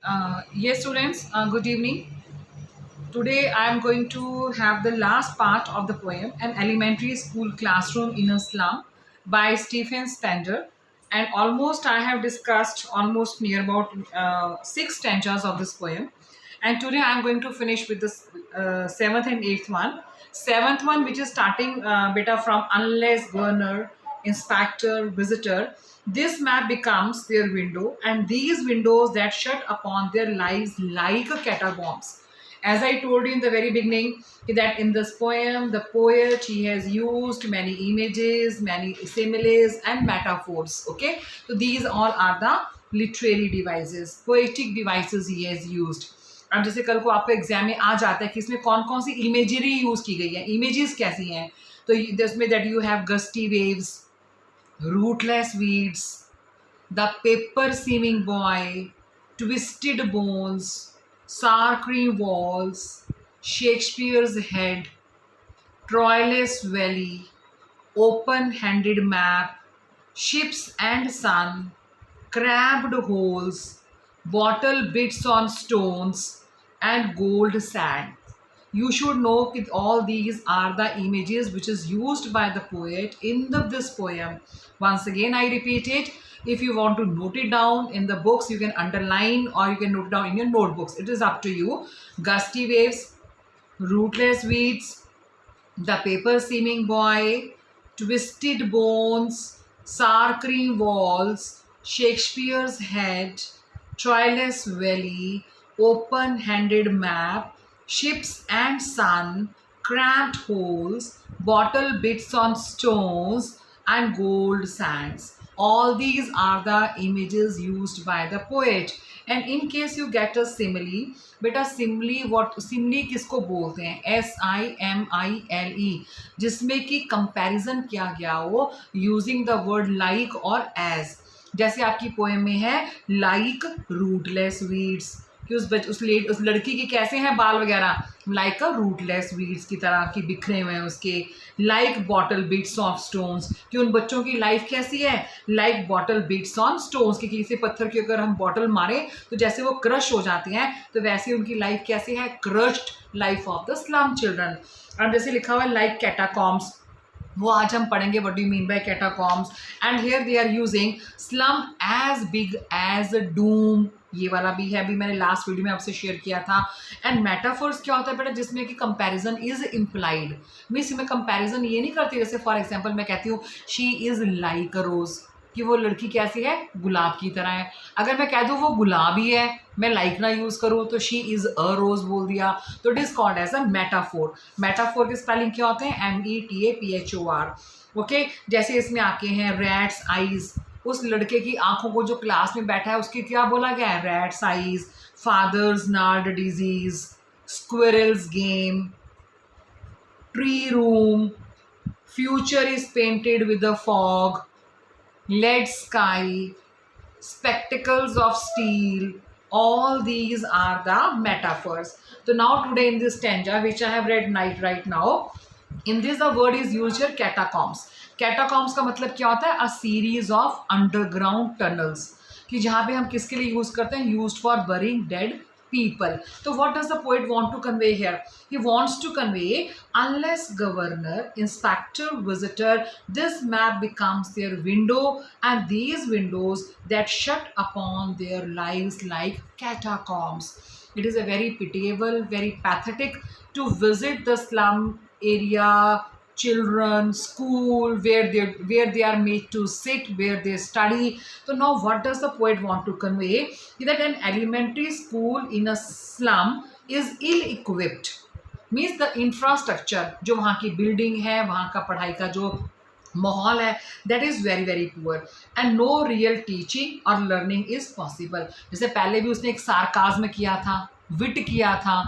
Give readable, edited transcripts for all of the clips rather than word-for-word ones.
Yes, students, good evening. Today I am going to have the last part of the poem, An Elementary School Classroom in a Slum by Stephen Spender. And almost I have discussed almost near about six stanzas of this poem. And today I am going to finish with this seventh and eighth one. Seventh one, which is starting beta from unless governor, inspector, visitor. This map becomes their window, and these windows that shut upon their lives like catacombs. As I told you in the very beginning, that in this poem, the poet, he has used many images, many similes and metaphors. Okay, so these all are the literary devices, poetic devices he has used. अब जैसे कल को आपको exam में आ जाता है कि इसमें कौन कौन सी इमेजरी यूज की गई है, इमेजेस कैसी हैं, तो इसमें that you have gusty waves, rootless weeds, the paper seeming boy, twisted bones, sour cream walls, Shakespeare's head, Troilus valley, open handed map, ships and sun, crabbed holes, bottle bits on stones, and gold sand. You should know that all these are the images which is used by the poet in this poem. Once again, I repeat it. If you want to note it down in the books, you can underline or you can note it down in your notebooks. It is up to you. Gusty waves, rootless weeds, the paper seeming boy, twisted bones, sour cream walls, Shakespeare's head, Troilus valley, open handed map, ships and sun, cramped holes, bottle bits on stones, and gold sands. All these are the images used by the poet. And in case you get a simile, बेटा Simli, what Simli किसको बोलते हैं, SIMILE, जिसमें कि comparison किया गया हो using the word like और एज. जैसे आपकी पोएम में है लाइक रूटलेस वीड्स, कि उस लड़की के कैसे हैं बाल वगैरह, लाइक अ रूटलेस वीड्स की तरह की बिखरे हुए हैं उसके. Like bottle bits of stones, कि उन बच्चों की लाइफ कैसी है, like bottle beads on stones, कि किसी पत्थर के अगर हम बॉटल मारें तो जैसे वो क्रश हो जाते हैं, तो वैसे उनकी लाइफ कैसी है, crushed life of the slum children. अब जैसे लिखा हुआ है लाइक कैटाकॉम्स, वो आज हम पढ़ेंगे what do you mean by catacombs. And here they are using slum as big as doom, ये वाला भी है, अभी मैंने लास्ट वीडियो में आपसे शेयर किया था. एंड मेटाफोर्स क्या होता है बेटा, जिसमें कि कंपैरिजन इज इम्प्लाइड. मीन्स मैं कंपैरिजन ये नहीं करती, जैसे फॉर एग्जांपल मैं कहती हूँ शी इज लाइक अ रोज, कि वो लड़की कैसी है, गुलाब की तरह है. अगर मैं कह दूँ वो गुलाबी है, मैं लाइक ना यूज़ करूँ तो शी इज़ अ रोज बोल दिया, तो it is called as a metaphor. Metaphor के स्पेलिंग क्या होते हैं, METAPHOR. ओके, जैसे इसमें आपके हैं रैट्स आईज, उस लड़के की आंखों को जो क्लास में बैठा है उसकी क्या बोला गया है, rat's eyes. Father's gnarled disease, squirrel's game, tree room, future is painted with the fog, lead sky, spectacles of steel, all these are the metaphors. So now today in this stanza which I have read right now, in this the word is used here catacombs. Catacombs का मतलब क्या होता है, a series of underground tunnels, कि जहाँ पे हम किसके लिए यूज करते हैं, used for burying dead people. So what does the poet want to convey here? He wants to convey unless governor, inspector, visitor, this map becomes their window, and these windows that shut upon their lives like catacombs. It is a very pitiable, very pathetic to visit the slum area, children, school, where they are made to sit, where they study. So now what does the poet want to convey? That an elementary school in a slum is ill equipped. Means the infrastructure, जो वहाँ की building है, वहाँ का पढ़ाई का जो माहौल है, that is very very poor, and no real teaching और लर्निंग इज पॉसिबल. जैसे पहले भी उसने एक सार्काज्म किया था, विट किया था,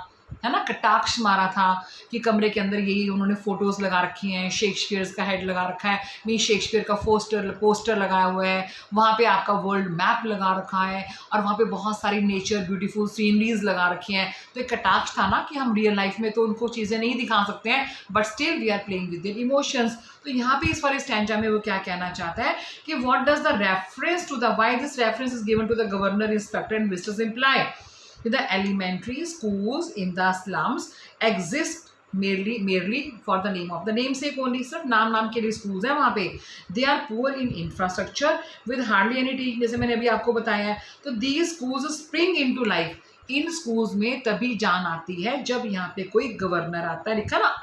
है ना, कटाक्ष मारा था कि कमरे के अंदर यही उन्होंने फोटोज लगा रखी हैं, शेक्सपियर का हेड लगा रखा है, मीन शेक्सपियर का पोस्टर लगाया हुआ है, वहाँ पे आपका वर्ल्ड मैप लगा रखा है और वहाँ पे बहुत सारी नेचर ब्यूटीफुल सीनरीज लगा रखी हैं। तो एक कटाक्ष था ना कि हम रियल लाइफ में तो उनको चीज़ें नहीं दिखा सकते हैं, but still we are playing with their emotions. तो यहाँ पे इस वाले स्टैंजा में वो क्या कहना चाहता है कि what does the reference to the why this reference is given to the governor, inspector and visitors imply the elementary schools in the slums exist merely for the namesake only। सिर्फ नाम के लिए schools हैं वहाँ पे। they are poor in infrastructure with hardly any teaching, जैसे मैंने अभी आपको बताया है। तो these schools spring into life, in schools में तभी जान आती है जब यहाँ पे कोई गवर्नर आता है। लिखा ना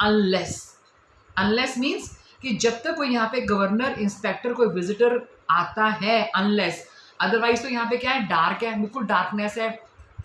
unless means कि जब तक कोई यहाँ पे गवर्नर, इंस्पेक्टर, कोई विजिटर आता है, अनलेस, अदरवाइज तो यहाँ पे क्या है, डार्क है, बिल्कुल डार्कनेस है,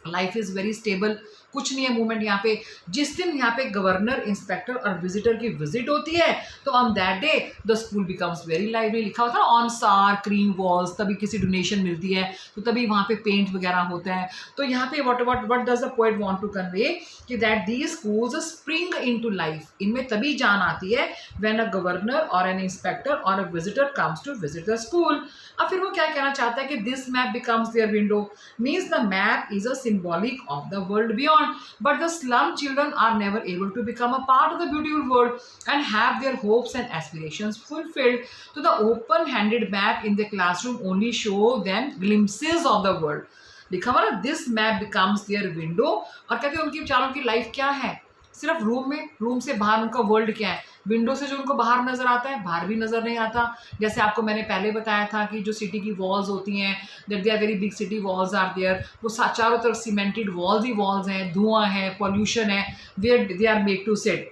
लाइफ इज़ वेरी स्टेबल, कुछ नहीं है मूवमेंट यहाँ पे। जिस दिन यहाँ पे गवर्नर, इंस्पेक्टर और विजिटर की विजिट होती है तो on that day the school becomes very lively. लिखा होता है ऑन सार क्रीम वॉल्स, तभी किसी डोनेशन मिलती है तो तभी वहाँ पे पेंट वगैरह होता है। तो यहाँ पे what does the poet want to convey कि that these schools spring into life, इनमें तभी जान आती है व्हेन अ गवर्नर और एन इंस्पेक्टर और a visitor comes to visit the school. अब फिर वो क्या कहना चाहता है कि this map becomes their window, means the map is a symbolic of the world beyond, but the slum children are never able to become a part of the beautiful world and have their hopes and aspirations fulfilled. So the open-handed map in the classroom only show them glimpses of the world. लिखा हुआ ना, this map becomes their window, और कहते हैं उनकी चारों की life क्या है, सिर्फ रूम में, रूम से बाहर उनका वर्ल्ड क्या है, विंडो से जो उनको बाहर नज़र आता है बाहर भी नज़र नहीं आता। जैसे आपको मैंने पहले बताया था कि जो सिटी की वॉल्स होती हैं, that they are very big city walls are there, वो चारों तरफ सीमेंटेड वॉल्स ही वॉल्स हैं, धुआं है, पॉल्यूशन है, where they are made to sit.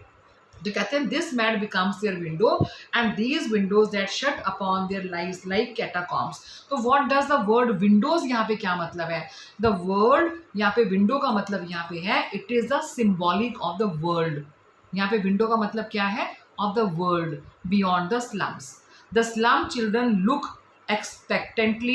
तो कहते हैं this map becomes their window and these windows that shut upon their lives like catacombs. तो what does the word windows यहाँ पे क्या मतलब है, द वर्ड यहाँ पे विंडो का मतलब यहाँ पे है it is the symbolic of the world. यहाँ पे विंडो का मतलब क्या है, of the world beyond the slums. The slum children look expectantly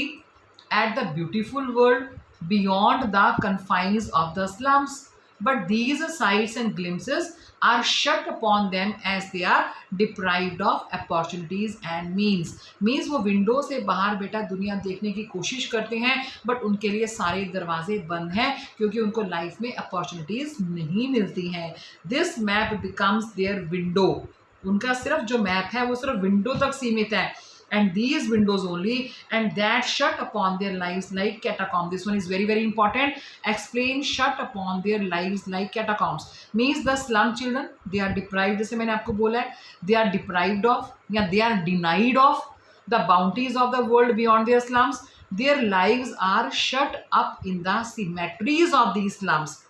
at the beautiful world beyond the confines of the slums, but these sights and glimpses are shut upon them as they are deprived of opportunities and means. Means वो window से बाहर बेटा दुनिया देखने की कोशिश करते हैं, बट उनके लिए सारे दरवाजे बंद हैं क्योंकि उनको लाइफ में अपॉर्चुनिटीज़ नहीं मिलती हैं। This map becomes their window, उनका सिर्फ जो मैप है वो सिर्फ विंडो तक सीमित है, and these windows only, and that shut upon their lives like catacombs. This one is very very important. Explain shut upon their lives like catacombs means the slum children, they are deprived, जैसे मैंने आपको बोला है, they are deprived of या they are denied of the bounties of the world beyond their slums. Their lives are shut up in the cemeteries of these slums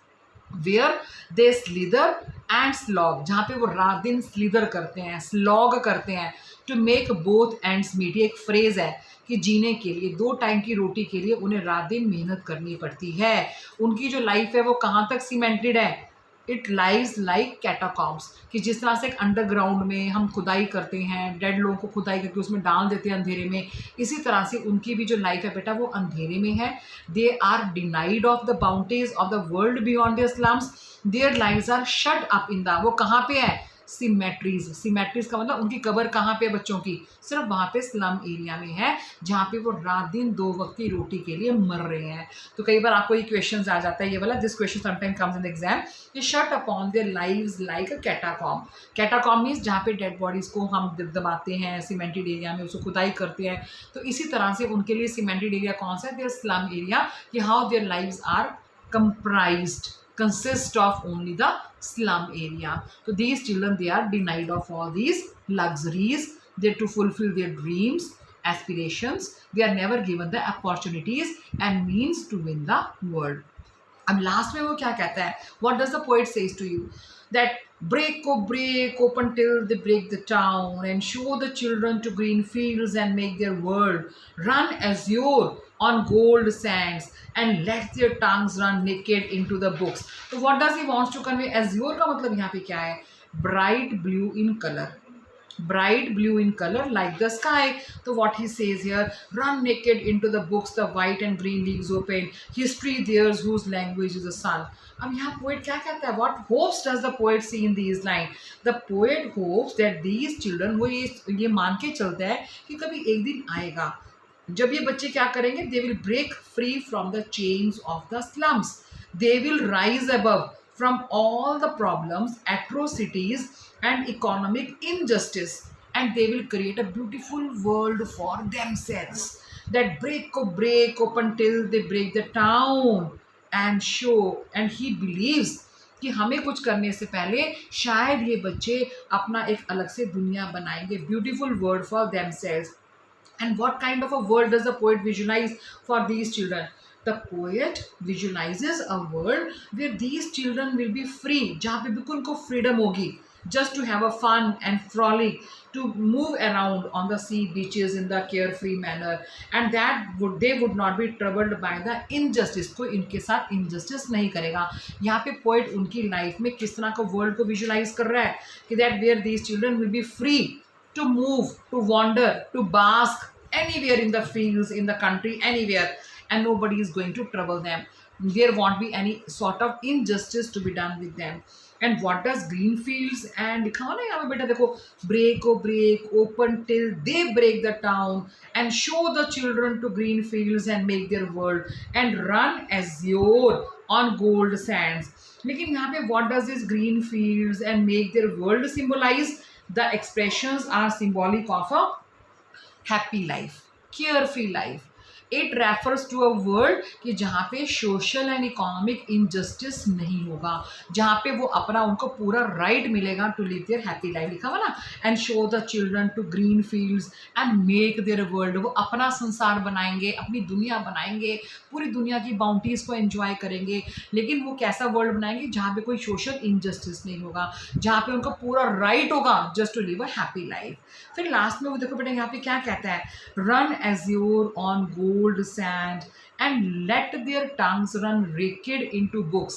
where they slither and slog, जहाँ पे वो रात दिन स्लीदर करते हैं, slog करते हैं, to make both ends meet. एक फ्रेज है कि जीने के लिए, 2 टाइम की रोटी के लिए उन्हें रात दिन मेहनत करनी पड़ती है। उनकी जो लाइफ है वो कहाँ तक सीमेंटेड है, इट लाइज लाइक कैटाकॉम्स, कि जिस तरह से एक अंडरग्राउंड में हम खुदाई करते हैं, डेड लोगों को खुदाई करके उसमें डाल देते हैं अंधेरे में, इसी तरह से उनकी भी जो लाइफ है बेटा वो अंधेरे में है। They are denied of the bounties of the world beyond their slums, their lives are shut up in the, वो कहाँ पे है, सीमेट्रीज। सीमेट्रीज का मतलब उनकी कबर कहाँ पे बच्चों की, सिर्फ वहाँ पे स्लम एरिया में है जहाँ पे वो रात दिन 2 वक्त की रोटी के लिए मर रहे हैं। तो कई बार आपको ये क्वेश्चन आ जाता है, ये वाला, this question sometime comes in exam, ये shut upon their lives like a catacomb. Catacomb means जहाँ पे डेड बॉडीज़ को हम दबाते हैं सीमेंटेड एरिया में, उसको खुदाई करते हैं, तो इसी तरह से उनके लिए सीमेंटेड एरिया कौन सा है, देयर स्लम एरिया, कि how their lives are comprised, consist of only the slum area. So these children, they are denied of all these luxuries, they to fulfill their dreams, aspirations, they are never given the opportunities and means to win the world. अब last में वो क्या कहता है, what does the poet says to you, that break open till they break the town and show the children to green fields and make their world run azure on gold sands and let their tongues run naked into the books. So what does he wants to convey? Azure का मतलब यहाँ पे क्या है, bright blue in color, bright blue in color like the sky. So what he says here, run naked into the books, the white and green leaves open, history theirs whose language is the sun. अब यहाँ poet क्या कहता है, what hopes does the poet see in these lines? The poet hopes that these children, वो ये मान के चलता है कि कभी एक दिन आएगा जब ये बच्चे क्या करेंगे, they will break free from the chains of the slums, they will rise above from all the problems, atrocities and economic injustice, and they will create a beautiful world for themselves. That break open till they break the town and show, and he believes कि हमें कुछ करने से पहले शायद ये बच्चे अपना एक अलग से दुनिया बनाएंगे, beautiful world for themselves. And what kind of a world does the poet visualize for these children? The poet visualizes a world where these children will be free, जहाँ पे बिल्कुल उनको freedom होगी, just to have a fun and frolic, to move around on the sea beaches in the carefree manner, and that they would not be troubled by the injustice. कोई इनके साथ injustice नहीं करेगा. यहाँ पे poet उनकी life में किस तरह का world को visualize कर रहा है कि that where these children will be free to move, to wander, to bask anywhere in the fields, in the country, anywhere, and nobody is going to trouble them. There won't be any sort of injustice to be done with them. And what does green fields and दिखाओ ना यहाँ पे बेटा देखो, break open till they break the town and show the children to green fields and make their world and run azure on gold sands. लेकिन यहाँ पे what does this green fields and make their world symbolize? The expressions are symbolic of a happy life, carefree life. It refers to a world कि जहाँ पे social and economic injustice नहीं होगा, जहाँ पे वो अपना उनको पूरा राइट मिलेगा to live their happy life. लिखा हुआ ना, and show the children to green fields and make their world. वो अपना संसार बनाएंगे, अपनी दुनिया बनाएंगे, पूरी दुनिया की बाउंटीज़ को एंजॉय करेंगे, लेकिन वो कैसा वर्ल्ड बनाएंगे जहाँ पे कोई सोशल इनजस्टिस नहीं होगा, जहाँ पे उनको पूरा राइट होगा just to live a happy life. फिर लास्ट में वो देखो बेटा यहाँ पे क्या कहता है, run azure on gold sand and let their tongues run naked into books.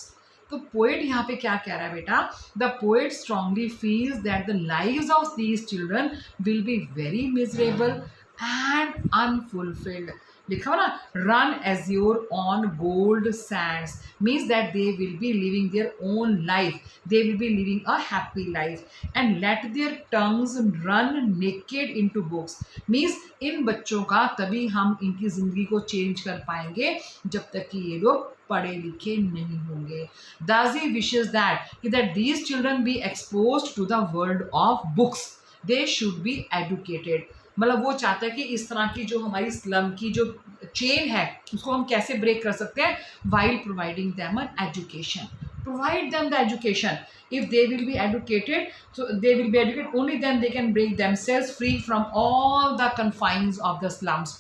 तो पोएट यहाँ पे क्या कह रहा है बेटा, the poet strongly feels that the lives of these children will be very miserable and unfulfilled. लिखा हो ना, run azure on gold sands means that they will be living their own life, they will be living a happy life. And let their tongues run naked into books means इन बच्चों का तभी हम इनकी ज़िंदगी को चेंज कर पाएंगे जब तक कि ये लोग पढ़े लिखे नहीं होंगे. Thus he wishes that these children be exposed to the world of books. They should be educated. मतलब वो चाहता है कि इस तरह की जो हमारी स्लम की जो चेन है उसको हम कैसे ब्रेक कर सकते हैं, while providing them an education. Provide them the education. If they will be educated, so they will be educated, only then they can break themselves free from all the confines of the slums.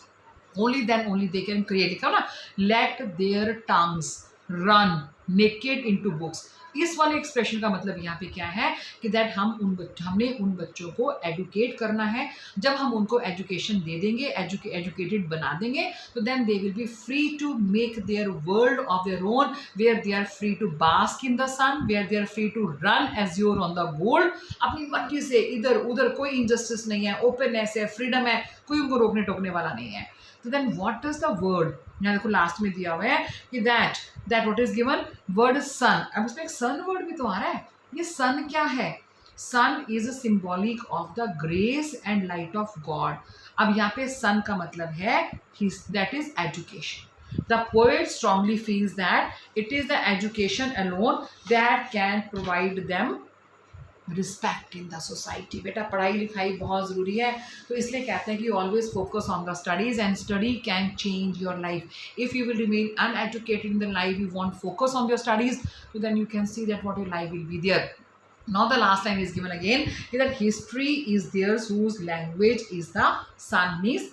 Only then only they can create. लिखा ना, let their tongues run naked into books. इस वाले expression का मतलब यहाँ पे क्या है कि दैट हमने उन बच्चों को एजुकेट करना है. जब हम उनको एजुकेशन दे देंगे, एजुकेटेड बना देंगे, तो then they will be free to make their world of their own, where they are free to bask in the sun, where they are free to run azure on the gold. अपनी मर्जी से इधर उधर, कोई injustice नहीं है, openness है, freedom है, कोई उनको रोकने टोकने वाला नहीं है. तो then what does the word, यहाँ देखो लास्ट में दिया हुआ है कि that what is given, word sun. अब इसमें एक सन वर्ड भी तो आ रहा है. ये सन क्या है? Sun is a symbolic of the grace and light of God. अब यहाँ पे सन का मतलब है that is education. The poet strongly feels that it is the education alone that can provide them respect in the society. बेटा पढ़ाई लिखाई बहुत ज़रूरी है, तो इसलिए कहते हैं कि always focus on the studies and study can change your life. If you will remain uneducated in the life, you want focus on your studies, तो then you can see that what your life will be there. Now the last line is given again that history is theirs whose language is the sun, means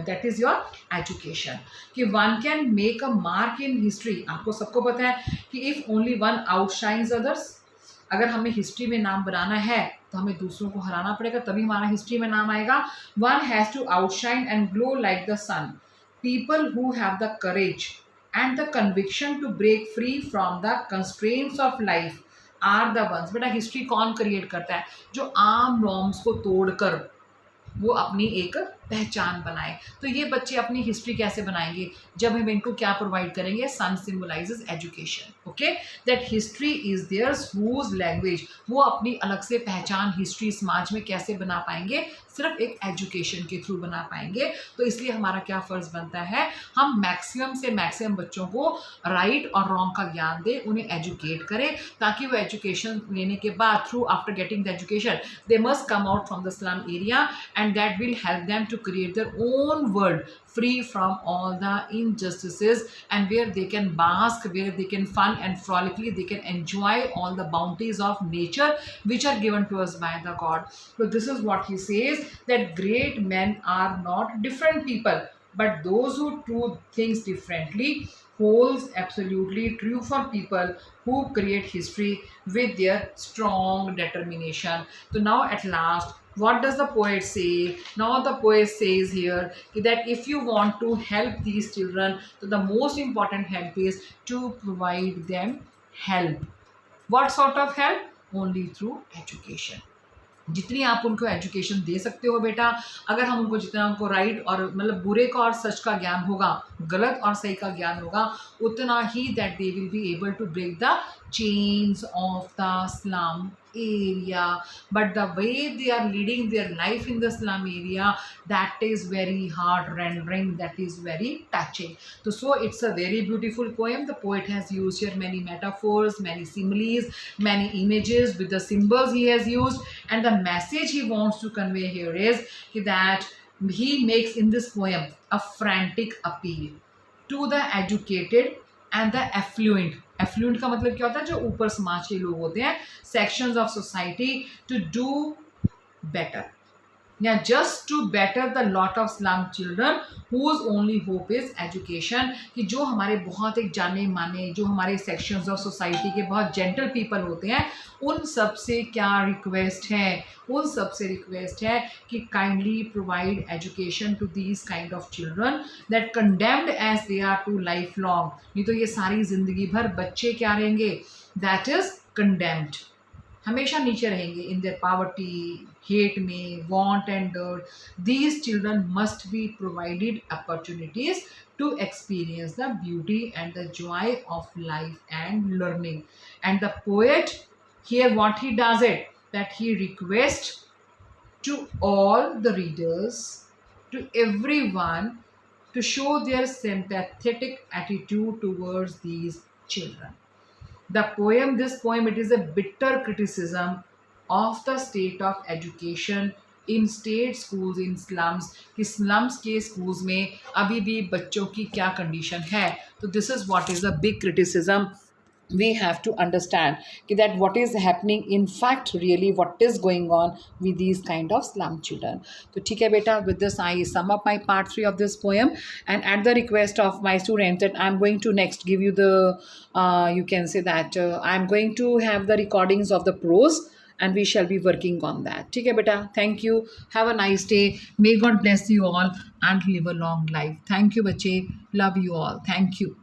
that is your education. कि one can make a mark in history. आपको सबको पता है कि if only one outshines others, अगर हमें history में नाम बनाना है तो हमें दूसरों को हराना पड़ेगा, तभी हमारा हिस्ट्री में नाम आएगा. One has to outshine and glow like the sun. People who have the courage and the conviction to break free from the constraints of life are the ones, बेटा हिस्ट्री कौन क्रिएट करता है? जो आम norms को तोड़कर वो अपनी एक पहचान बनाए। तो ये बच्चे अपनी हिस्ट्री कैसे बनाएंगे? जब हम इनको क्या प्रोवाइड करेंगे? Sun symbolizes education. Okay, that history is theirs whose language, वो अपनी अलग से पहचान हिस्ट्री समाज में कैसे बना पाएंगे? सिर्फ एक एजुकेशन के थ्रू बना पाएंगे। तो इसलिए हमारा क्या फ़र्ज़ बनता है? हम मैक्सिमम से मैक्सिमम बच्चों को राइट और रॉन्ग का ज्ञान दें, उन्हें एजुकेट करें, ताकि वो एजुकेशन लेने के बाद through after getting the education they must come out from the slum area, and that will help them to create their own world free from all the injustices, and where they can bask, where they can fun and frolically they can enjoy all the bounties of nature which are given to us by the God. So this is what he says, that great men are not different people, but those who do things differently holds absolutely true for people who create history with their strong determination. So now at last, what does the poet say? Now the poet says here that if you want to help these children, so the most important help is to provide them help. What sort of help? Only through education. जितनी आप उनको education दे सकते हो बेटा, अगर हम उनको जितना उनको राइट और मतलब बुरे का और सच का ज्ञान होगा, गलत और सही का ज्ञान होगा, उतना ही that they will be able to break the chains of the slum area. But the way they are leading their life in the slum area, that is very heart rendering, that is very touching. So it's a very beautiful poem. The poet has used here many metaphors, many similes, many images with the symbols he has used, and the message he wants to convey here is that he makes in this poem a frantic appeal to the educated and the affluent. Affluent का मतलब क्या होता है? जो ऊपर समाज के लोग होते हैं, sections of society, to do better या just to better the lot of slum children whose only hope is education. कि जो हमारे बहुत एक जाने माने, जो हमारे सेक्शंस ऑफ सोसाइटी के बहुत जेंटल पीपल होते हैं, उन सब से क्या रिक्वेस्ट है? उन सब से रिक्वेस्ट है कि kindly provide education to these kind of children that condemned as they are to life long. नहीं तो ये सारी ज़िंदगी भर बच्चे क्या रहेंगे? दैट इज़ कंडेम्ड, हमेशा नीचे रहेंगे इन देयर पावर्टी, हेट में, want and dirt. These children must be provided opportunities to experience the beauty and the joy of life and learning. And the poet here, what he does it, that he requests to all the readers, to everyone, to show their sympathetic attitude towards these children. This poem, it is a bitter criticism of the state of education in state schools, in slums, कि slums के schools में अभी भी बच्चों की क्या condition है. तो this is what is a big criticism. We have to understand that what is happening in fact, really what is going on with these kind of slum children. So ठीक है बेटा, with this I sum up my part 3 of this poem, and at the request of my students that I'm going to next give you the you can say that I'm going to have the recordings of the prose, and we shall be working on that. ठीक है बेटा, thank you, have a nice day, may God bless you all and live a long life. Thank you बच्चे, love you all, thank you.